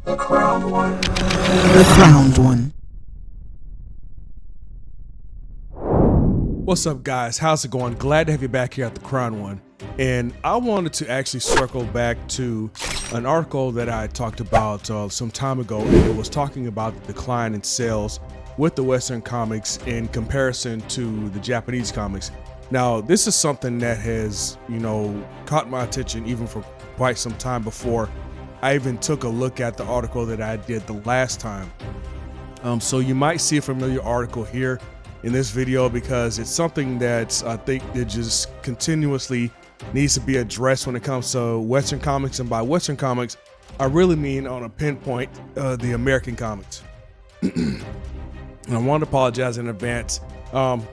The crowned one. The crowned one. What's up, guys? How's it going? Glad to have you back here at the Crown One. And I wanted to actually circle back to an article that I talked about some time ago. It was talking about the decline in sales with the Western comics in comparison to the Japanese comics. Now, this is something that has, caught my attention even for quite some time before I even took a look at the article that I did the last time. So you might see a familiar article here in this video because it's something that I think that just continuously needs to be addressed when it comes to Western comics. And by Western comics, I really mean on a pinpoint the American comics. And I want to apologize in advance.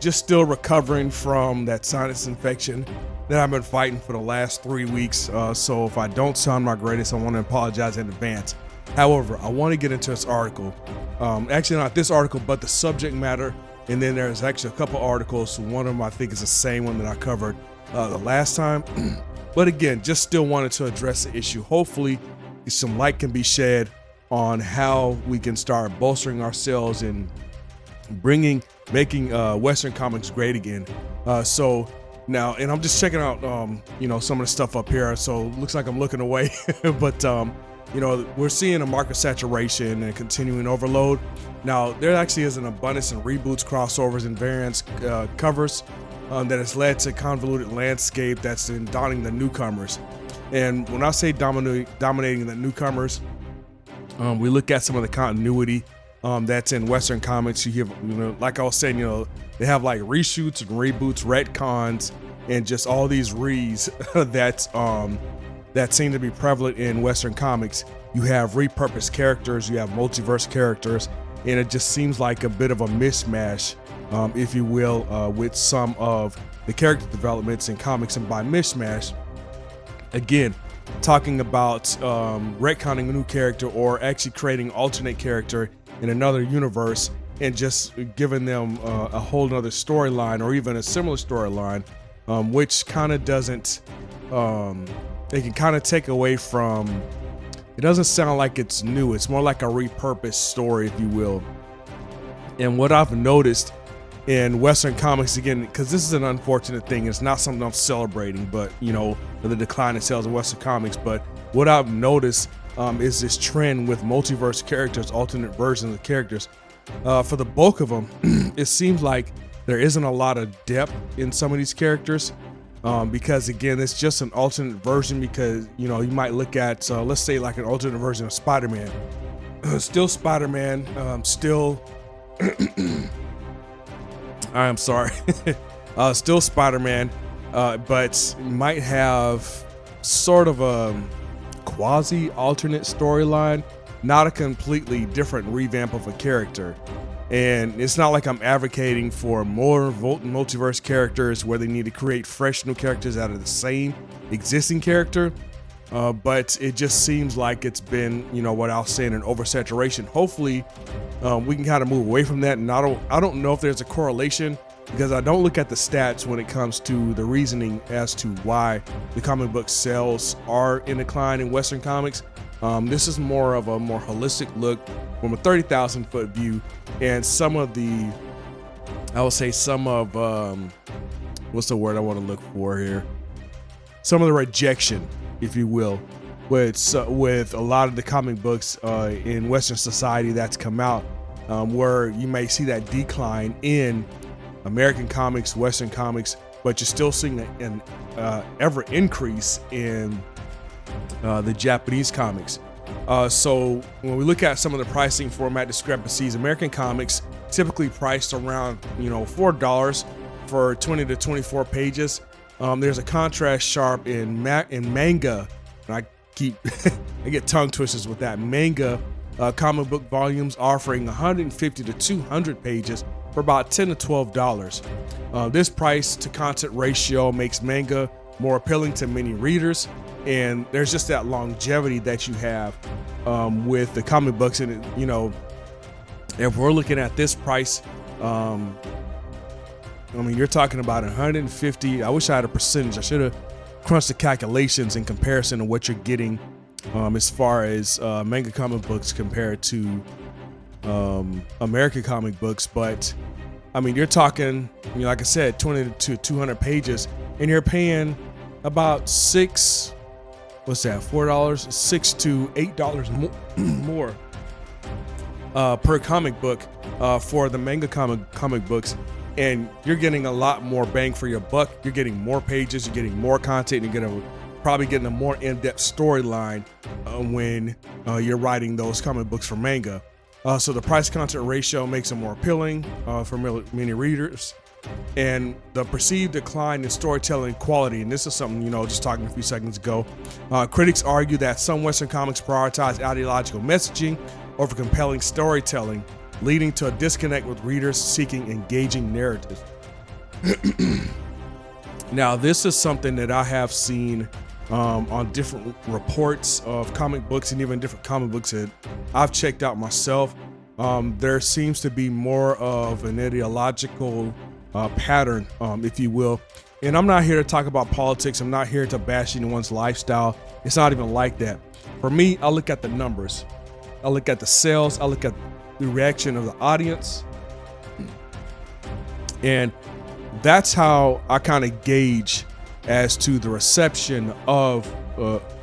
Just still recovering from that sinus infection that I've been fighting for the last 3 weeks. So if I don't sound my greatest, I want to apologize in advance. However, I want to get into this article. Actually, not this article, but the subject matter. And then there's actually a couple articles. One of them I think is the same one that I covered the last time. But again, just still wanted to address the issue. Hopefully some light can be shed on how we can start bolstering ourselves and making Western comics great again. So now, and I'm just checking out, some of the stuff up here. So it looks like I'm looking away, but we're seeing a market saturation and continuing overload. Now, there actually is an abundance in reboots, crossovers, and variants covers that has led to convoluted landscape that's been daunting the newcomers. And when I say dominating the newcomers, we look at some of the continuity that's in Western comics. You have, like I was saying, they have like reshoots and reboots, retcons, and just all these that seem to be prevalent in Western comics. You have repurposed characters, you have multiverse characters, and it just seems like a bit of a mismatch, if you will, with some of the character developments in comics. And by mismatch, again, talking about retconning a new character or actually creating alternate character in another universe and just giving them a whole nother storyline or even a similar storyline, which kind of doesn't, they can kind of take away from. It doesn't sound like it's new. It's more like a repurposed story, if you will. And what I've noticed in Western comics, again, because this is an unfortunate thing, it's not something I'm celebrating, but the decline in sales of Western comics. But what I've noticed is this trend with multiverse characters, alternate versions of characters. For the bulk of them, it seems like there isn't a lot of depth in some of these characters. Because again, it's just an alternate version. Because you might look at let's say like an alternate version of Spider-Man, still Spider-Man, still I'm sorry, still Spider-Man, but might have sort of a quasi alternate storyline, not a completely different revamp of a character. And it's not like I'm advocating for more multiverse characters where they need to create fresh new characters out of the same existing character. But it just seems like it's been, what I was saying, an oversaturation. Hopefully we can kind of move away from that. And I don't know if there's a correlation because I don't look at the stats when it comes to the reasoning as to why the comic book sales are in decline in Western comics. This is more of a more holistic look from a 30,000 foot view, and some of what's the word I want to look for here? Some of the rejection, if you will, with a lot of the comic books in Western society that's come out, where you may see that decline in American comics, Western comics, but you're still seeing an ever increase in the Japanese comics. So when we look at some of the pricing format discrepancies, American comics typically priced around $4 for 20 to 24 pages. There's a contrast sharp in manga, and I get tongue twisters with that. Manga comic book volumes offering 150 to 200 pages for about $10 to $12. This price to content ratio makes manga more appealing to many readers, and there's just that longevity that you have with the comic books. And if we're looking at this price, you're talking about 150. I wish I had a percentage. I should have crunched the calculations in comparison to what you're getting as far as manga comic books compared to American comic books. But I mean, you're talking, like I said, 20 to 200 pages, and you're paying about $4 $6 to $8 more per comic book for the manga comic books, and you're getting a lot more bang for your buck. You're getting more pages, you're getting more content, you're probably getting a more in-depth storyline when you're writing those comic books for manga. So the price content ratio makes it more appealing for many readers, and the perceived decline in storytelling quality, and this is something, just talking a few seconds ago, critics argue that some Western comics prioritize ideological messaging over compelling storytelling, leading to a disconnect with readers seeking engaging narratives. Now, this is something that I have seen on different reports of comic books and even different comic books that I've checked out myself. There seems to be more of an ideological pattern, if you will. And I'm not here to talk about politics. I'm not here to bash anyone's lifestyle. It's not even like that. For me, I look at the numbers. I look at the sales. I look at the reaction of the audience. And that's how I kind of gauge as to the reception of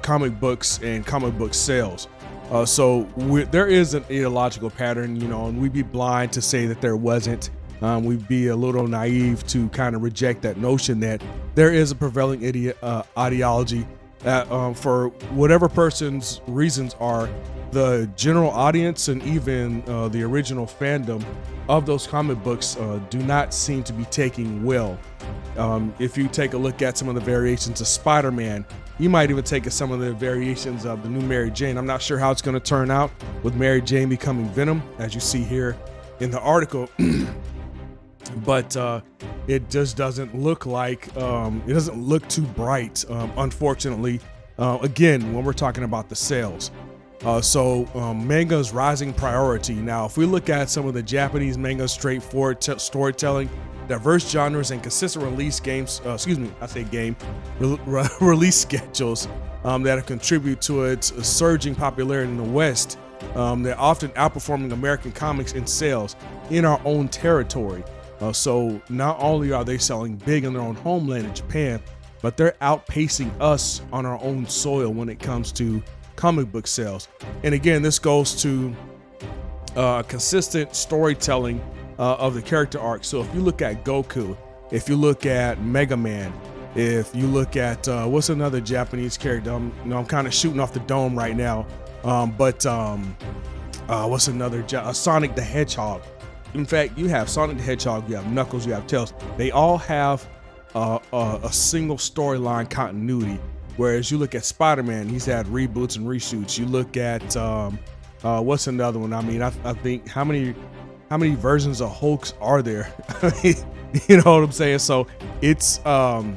comic books and comic book sales. So there is an ideological pattern, and we'd be blind to say that there wasn't. We'd be a little naive to kind of reject that notion that there is a prevailing ideology that for whatever person's reasons are, the general audience and even the original fandom of those comic books do not seem to be taking well. If you take a look at some of the variations of Spider-Man, you might even take some of the variations of the new Mary Jane. I'm not sure how it's going to turn out with Mary Jane becoming Venom, as you see here in the article. But it just doesn't look like, it doesn't look too bright, unfortunately, again, when we're talking about the sales. So manga's rising priority. Now, if we look at some of the Japanese manga straightforward storytelling, diverse genres, and consistent release release schedules that have contributed to its surging popularity in the West, they're often outperforming American comics in sales in our own territory. So not only are they selling big in their own homeland in Japan, but they're outpacing us on our own soil when it comes to comic book sales. And again, this goes to consistent storytelling of the character arc. So if you look at Goku, if you look at Mega Man, if you look at what's another Japanese character, I'm kind of shooting off the dome right now, but what's another Sonic the Hedgehog. In fact, you have Sonic the Hedgehog, you have Knuckles, you have Tails. They all have a single storyline continuity. Whereas you look at Spider-Man, he's had reboots and reshoots. You look at what's another one? I mean, I think how many versions of Hulks are there? You know what I'm saying? So it's and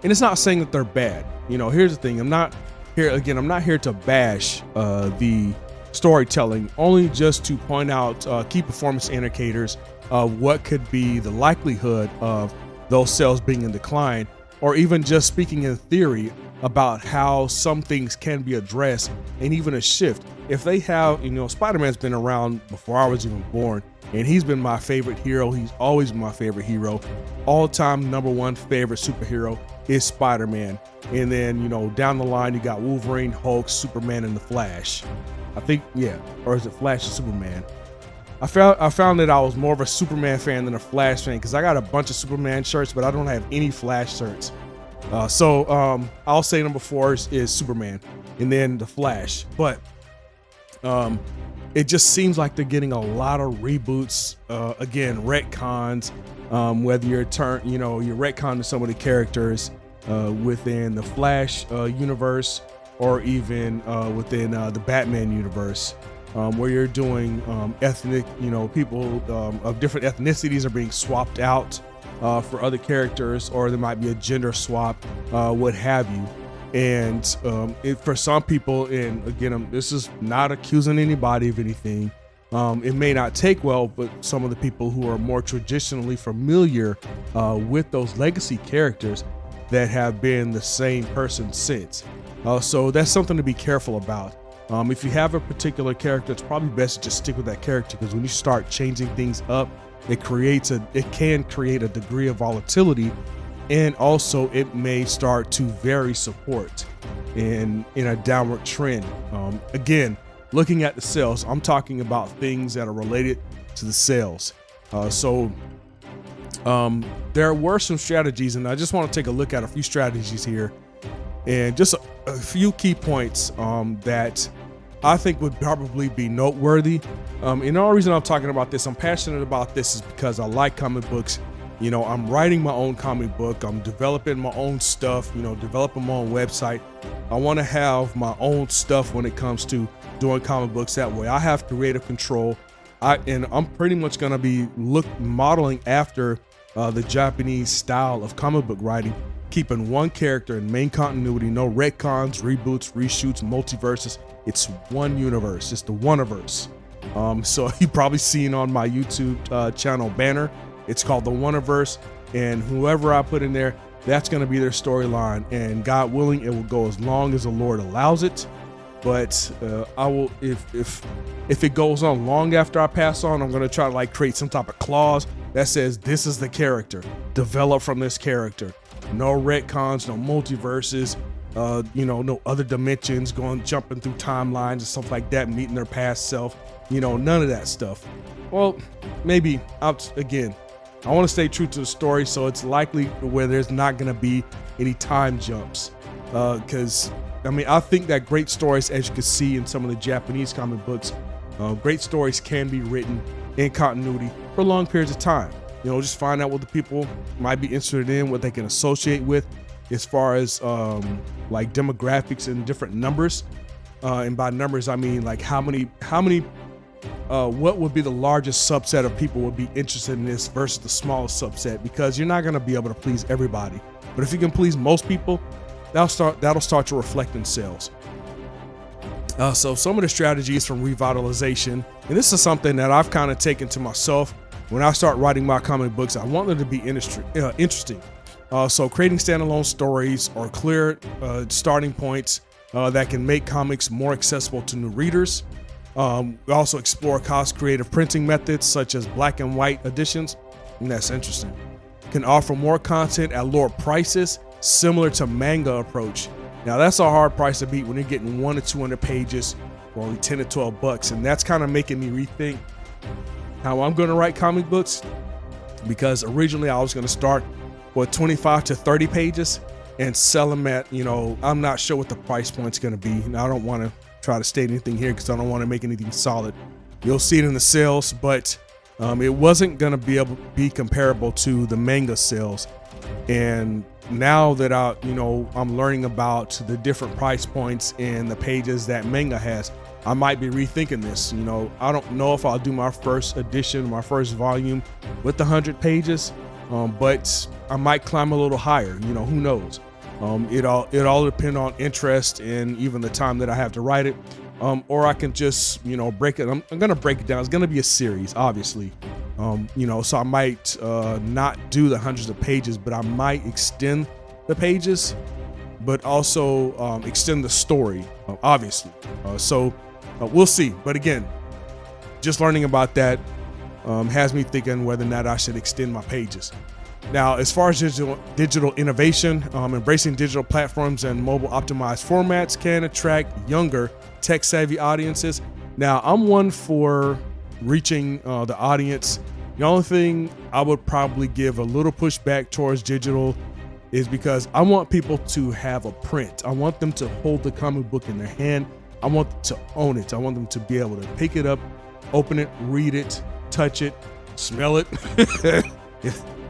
it's not saying that they're bad. Here's the thing. I'm not here to bash the storytelling, only just to point out key performance indicators of what could be the likelihood of those sales being in decline, or even just speaking in theory about how some things can be addressed and even a shift. If they have, Spider-Man's been around before I was even born, and he's been my favorite hero. He's always been my favorite hero. All-time #1 favorite superhero is Spider-Man. And then, down the line, you got Wolverine, Hulk, Superman, and the Flash. I think, yeah, or is it Flash and Superman? I found that I was more of a Superman fan than a Flash fan, because I got a bunch of Superman shirts, but I don't have any Flash shirts. So I'll say number 4 is Superman, and then the Flash. But it just seems like they're getting a lot of reboots, again, retcons, whether you're retconning some of the characters within the Flash universe, or even within the Batman universe, where you're doing ethnic, people of different ethnicities are being swapped out for other characters, or there might be a gender swap, what have you. And for some people, and again, this is not accusing anybody of anything, it may not take well, but some of the people who are more traditionally familiar with those legacy characters that have been the same person since, So that's something to be careful about. If you have a particular character, it's probably best to just stick with that character, because when you start changing things up, it can create a degree of volatility, and also it may start to vary support in a downward trend. Again, looking at the sales, I'm talking about things that are related to the sales. There were some strategies, and I just want to take a look at a few strategies here, and just a few key points that I think would probably be noteworthy. And the only reason I'm talking about this, I'm passionate about this, is because I like comic books. I'm writing my own comic book. I'm developing my own stuff, developing my own website. I want to have my own stuff when it comes to doing comic books. That way I have creative control. I'm pretty much going to be modeling after the Japanese style of comic book writing, keeping one character in main continuity, no retcons, reboots, reshoots, multiverses. It's one universe. It's the Woniverse. So you've probably seen on my YouTube channel banner, it's called the Woniverse, and whoever I put in there, that's going to be their storyline, and God willing, it will go as long as the Lord allows it. But I will, if it goes on long after I pass on, I'm going to try to create some type of clause that says this is the character, develop from this character, no retcons, no multiverses, no other dimensions, jumping through timelines and stuff like that, meeting their past self, none of that stuff. Well, maybe I want to stay true to the story, so it's likely where there's not going to be any time jumps, because I think that great stories, as you can see in some of the Japanese comic books, great stories can be written in continuity for long periods of time. Just find out what the people might be interested in, what they can associate with, as far as demographics and different numbers. And by numbers, I mean how many. What would be the largest subset of people would be interested in this versus the smallest subset, because you're not going to be able to please everybody. But if you can please most people, that'll start to reflect in sales. So some of the strategies from revitalization, and this is something that I've kind of taken to myself when I start writing my comic books. I want them to be interesting. So creating standalone stories or clear starting points that can make comics more accessible to new readers. We also explore cost-creative printing methods such as black and white editions, and that's interesting. Can offer more content at lower prices, similar to manga approach. Now that's a hard price to beat when you're getting 100 to 200 pages for only 10 to 12 bucks, and that's kind of making me rethink how I'm going to write comic books, because originally I was going to start with 25 to 30 pages and sell them at, I'm not sure what the price point's going to be. Now I don't want to try to state anything here because I don't want to make anything solid. You'll see it in the sales, but it wasn't going to be able to be comparable to the manga sales. And now that I'm learning about the different price points and the pages that manga has, I might be rethinking this. I don't know if I'll do my first edition, my first volume with the 100 pages, but I might climb a little higher. Who knows? It all depends on interest and even the time that I have to write it. Or I can just, break it. I'm going to break it down. It's going to be a series, obviously. So I might not do the hundreds of pages, but I might extend the pages, but also extend the story, obviously. So we'll see. But again, just learning about that has me thinking whether or not I should extend my pages. Now, as far as digital innovation, embracing digital platforms and mobile optimized formats can attract younger tech-savvy audiences. Now, I'm one for reaching the audience. The only thing I would probably give a little pushback towards digital is because I want people to have a print. I want them to hold the comic book in their hand. I want them to own it. I want them to be able to pick it up, open it, read it, touch it, smell it.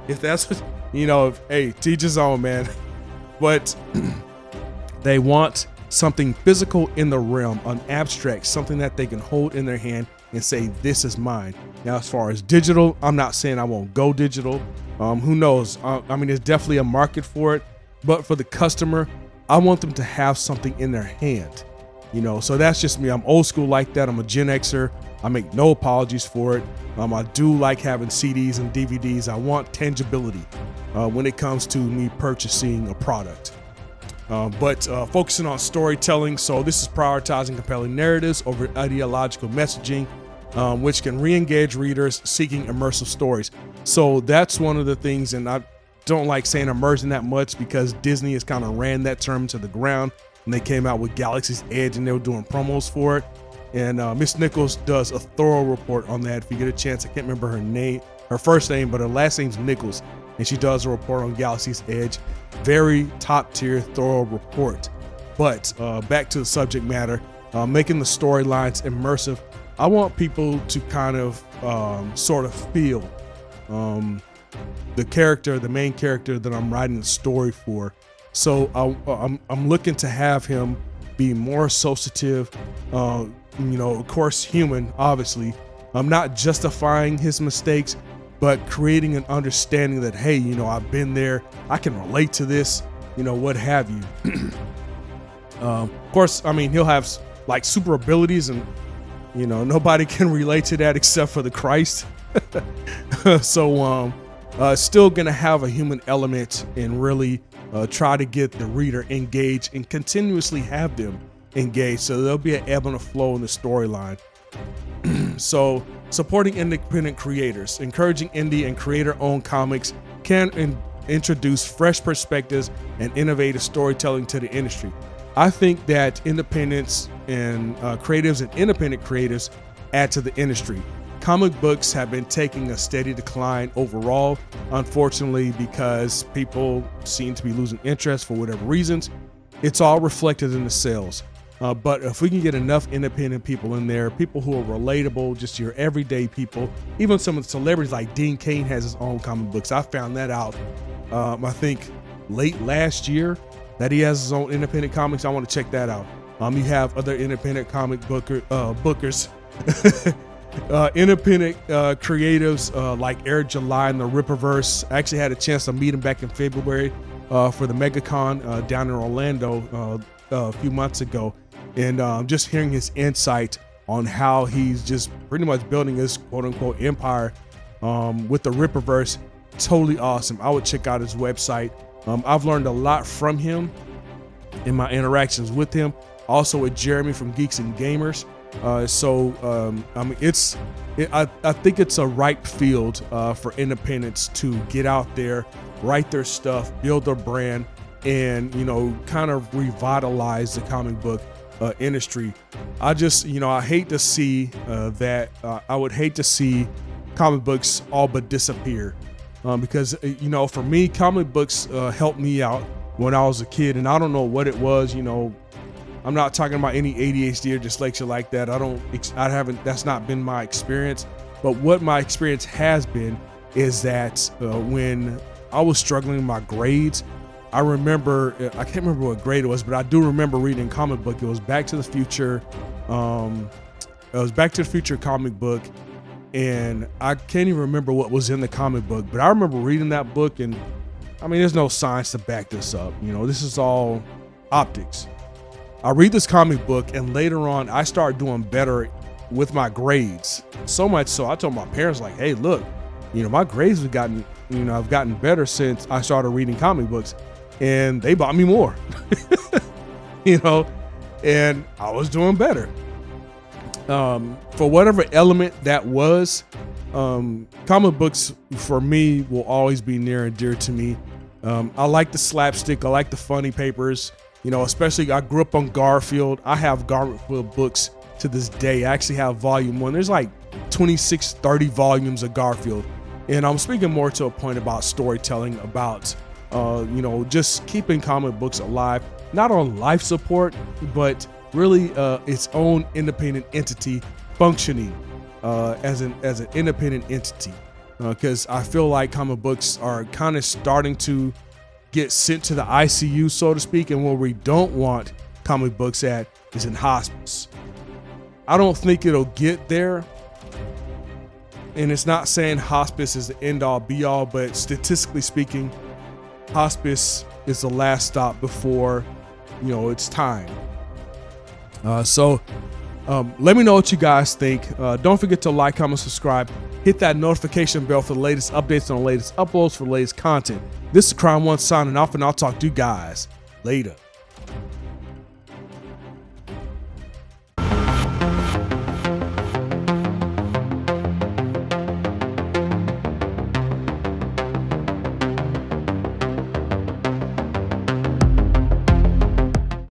If that's what, hey, teach his own, man. But they want something physical in the realm, an abstract, something that they can hold in their hand and say, this is mine. Now, as far as digital, I'm not saying I won't go digital. Who knows? There's definitely a market for it. But for the customer, I want them to have something in their hand. So that's just me. I'm old school like that. I'm a Gen Xer. I make no apologies for it. I do like having CDs and DVDs. I want tangibility when it comes to me purchasing a product. but focusing on storytelling. So this is prioritizing compelling narratives over ideological messaging, which can re-engage readers seeking immersive stories. So that's one of the things, and I don't like saying immersion that much because Disney has kind of ran that term to the ground when they came out with Galaxy's Edge and they were doing promos for it. And Miss Nichols does a thorough report on that. If you get a chance, I can't remember her first name, but her last name's Nichols, and she does a report on Galaxy's Edge. Very top tier, thorough report. But back to the subject matter, making the storylines immersive. I want people to kind of sort of feel the main character that I'm writing the story for. So I'm looking to have him be more associative, of course, human, obviously. I'm not justifying his mistakes, but creating an understanding that, hey, I've been there, I can relate to this, what have you. Of course, he'll have like super abilities, and nobody can relate to that except for the Christ. So still gonna have a human element and really try to get the reader engaged and continuously have them engaged, so there'll be an ebb and a flow in the storyline. So supporting independent creators, encouraging indie and creator-owned comics can introduce fresh perspectives and innovative storytelling to the industry. I think that independents and creatives and independent creatives add to the industry. Comic books have been taking a steady decline overall, unfortunately, because people seem to be losing interest for whatever reasons. It's all reflected in the sales. But if we can get enough independent people in there, people who are relatable, just your everyday people, even some of the celebrities like Dean Cain has his own comic books. I found that out, I think late last year, that he has his own independent comics. I want to check that out. You have other independent comic bookers, independent creatives like Eric July and the Rippaverse. I actually had a chance to meet him back in February for the MegaCon down in Orlando a few months ago. And just hearing his insight on how he's just pretty much building his quote unquote empire with the Rippaverse, totally awesome. I would check out his website. I've learned a lot from him in my interactions with him. Also with Jeremy from Geeks and Gamers. I think it's a ripe field for independents to get out there, write their stuff, build their brand, and kind of revitalize the comic book industry. I just I hate to see that. I would hate to see comic books all but disappear, because for me, comic books helped me out when I was a kid, and I don't know what it was. I'm not talking about any ADHD or dyslexia like that. That's not been my experience. But what my experience has been is that when I was struggling with my grades, I remember, I can't remember what grade it was, but I do remember reading a comic book. It was Back to the Future. It was Back to the Future comic book. And I can't even remember what was in the comic book, but I remember reading that book, and there's no science to back this up. This is all optics. I read this comic book, and later on I started doing better with my grades. So much so I told my parents, like, hey, look, my grades have gotten, I've gotten better since I started reading comic books, and they bought me more, and I was doing better. For whatever element that was, comic books for me will always be near and dear to me. I like the slapstick. I like the funny papers. Especially I grew up on Garfield. I have Garfield books to this day. I actually have volume 1. There's like 26, 30 volumes of Garfield. And I'm speaking more to a point about storytelling, about, just keeping comic books alive, not on life support, but really its own independent entity functioning as an independent entity. Because I feel like comic books are kind of starting to get sent to the ICU, so to speak, and where we don't want comic books at is in hospice. I don't think it'll get there, and it's not saying hospice is the end all be all, but statistically speaking, hospice is the last stop before it's time. So let me know what you guys think. Don't forget to like, comment, subscribe. Hit that notification bell for the latest updates on the latest uploads, for the latest content. This is Crown One signing off, and I'll talk to you guys later.